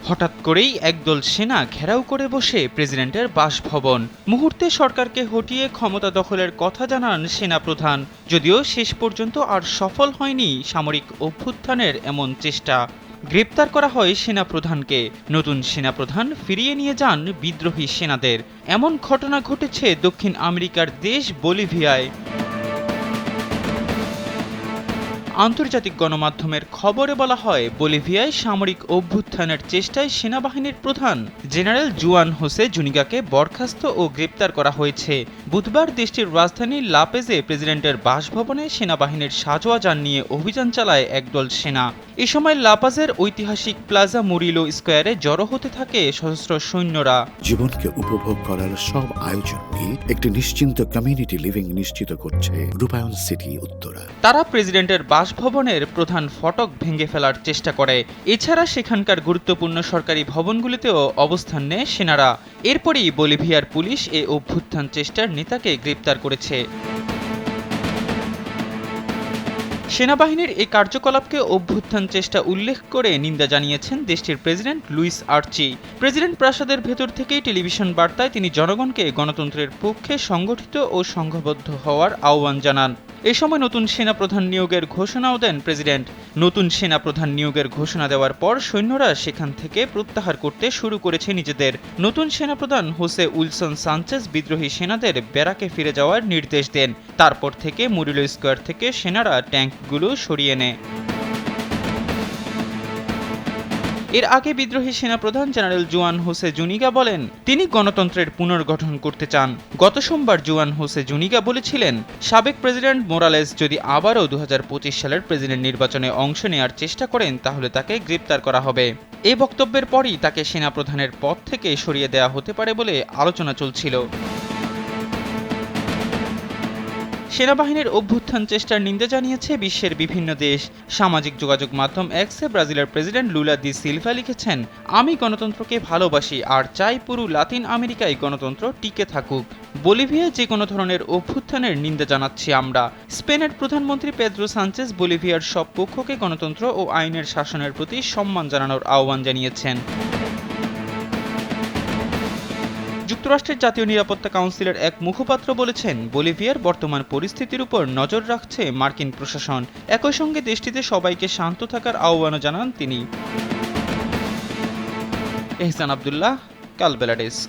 হঠাৎ করেই একদল সেনা ঘেরাও করে বসে প্রেসিডেন্টের বাসভবন। মুহূর্তে সরকারকে হটিয়ে ক্ষমতা দখলের কথা জানান সেনাপ্রধান। যদিও শেষ পর্যন্ত আর সফল হয়নি সামরিক অভ্যুত্থানের এমন চেষ্টা। গ্রেপ্তার করা হয় সেনাপ্রধানকে। নতুন সেনাপ্রধান ফিরিয়ে নিয়ে যান বিদ্রোহী সেনাদের। এমন ঘটনা ঘটেছে দক্ষিণ আমেরিকার দেশ বলিভিয়ায়। আন্তর্জাতিক গণমাধ্যমের খবরে বলা হয়, বলিভিয়ায় সামরিক অভ্যুত্থানের চেষ্টায় সেনাবাহিনীর প্রধান জেনারেল জুয়ান হোসে জুনিগাকে বরখাস্ত ও গ্রেপ্তার করা হয়েছে। বুধবার দেশটির রাজধানী লাপেজে প্রেসিডেন্টের বাসভবনে সেনাবাহিনীর সাঁজোয়া যান নিয়ে অভিযান চালায় একদল সেনা। এ সময় লাপাজের ঐতিহাসিক প্লাজা মুরিলো স্কোয়ারে জড়ো হতে থাকে সশস্ত্র সৈন্যরা। জীবনকে উপভোগ করার সব আয়োজন নিয়ে একটি নিশ্চিন্ত কমিউনিটি লিভিং নিশ্চিত করছে রূপায়ণ সিটি উত্তরা। তারা প্রেসিডেন্টের বাসভবনের প্রধান ফটক ভেঙে ফেলার চেষ্টা করে। এছাড়া সেখানকার গুরুত্বপূর্ণ সরকারি ভবনগুলিতেও অবস্থান নেয় সেনারা। এরপরই বলিভিয়ার পুলিশ এ অভ্যুত্থান চেষ্টার নেতাকে গ্রেপ্তার করেছে। সেনাবাহিনীর এই কার্যকলাপকে অভ্যুত্থান চেষ্টা উল্লেখ করে নিন্দা জানিয়েছেন দেশটির প্রেসিডেন্ট লুইস আর্চি। প্রেসিডেন্ট প্রাসাদের ভেতর থেকেই টেলিভিশন বার্তায় তিনি জনগণকে গণতন্ত্রের পক্ষে সংগঠিত ও সংঘবদ্ধ হওয়ার আহ্বান জানান। এ সময় নতুন সেনাপ্রধান নিয়োগের ঘোষণাও দেন প্রেসিডেন্ট। নতুন সেনাপ্রধান নিয়োগের ঘোষণা দেওয়ার পর সৈন্যরা সেখান থেকে প্রত্যাহার করতে শুরু করেছে নিজেদের। নতুন সেনাপ্রধান হোসে উইলসন সানচেজ বিদ্রোহী সেনাদের ব্যারাকে ফিরে যাওয়ার নির্দেশ দেন। তারপর থেকে মুরিলো স্কোয়ার থেকে সেনারা ট্যাঙ্কগুলো সরিয়ে নেয়। এর আগে বিদ্রোহী সেনাপ্রধান জেনারেল জুয়ান হোসে জুনিগা বলেন, তিনি গণতন্ত্রের পুনর্গঠন করতে চান। গত সোমবার জুয়ান হোসে জুনিগা বলেছিলেন, সাবেক প্রেসিডেন্ট মোরালেস যদি আবারও 2025 সালের প্রেসিডেন্ট নির্বাচনে অংশ নেওয়ার চেষ্টা করেন তাহলে তাকে গ্রেপ্তার করা হবে। এই বক্তব্যের পরই তাকে সেনাপ্রধানের পদ থেকে সরিয়ে দেওয়া হতে পারে বলে আলোচনা চলছিল। সেনাবাহিনীর অভ্যুত্থান চেষ্টার নিন্দা জানিয়েছে বিশ্বের বিভিন্ন দেশ। সামাজিক যোগাযোগ মাধ্যম এক্সে ব্রাজিলের প্রেসিডেন্ট লুলা দি সিলভা লিখেছেন, আমি গণতন্ত্রকে ভালোবাসি আর চাই পুরো লাতিন আমেরিকায় গণতন্ত্র টিকে থাকুক। বলিভিয়ায় যে কোনো ধরনের অভ্যুত্থানের নিন্দা জানাচ্ছি আমরা। স্পেনের প্রধানমন্ত্রী পেদ্রো সানচেজ বলিভিয়ার সব পক্ষকে গণতন্ত্র ও আইনের শাসনের প্রতি সম্মান জানানোর আহ্বান জানিয়েছেন। যুক্তরাষ্ট্রের জাতীয় নিরাপত্তা কাউন্সিলের এক মুখপাত্র বলেছেন, বলিভিয়ার বর্তমান পরিস্থিতির উপর নজর রাখছে মার্কিন প্রশাসন। একই সঙ্গে দেশটিতে সবাইকে শান্ত থাকার আহ্বানও জানান তিনি। এহসান আব্দুল্লাহ, কালবেলা ডেস্ক।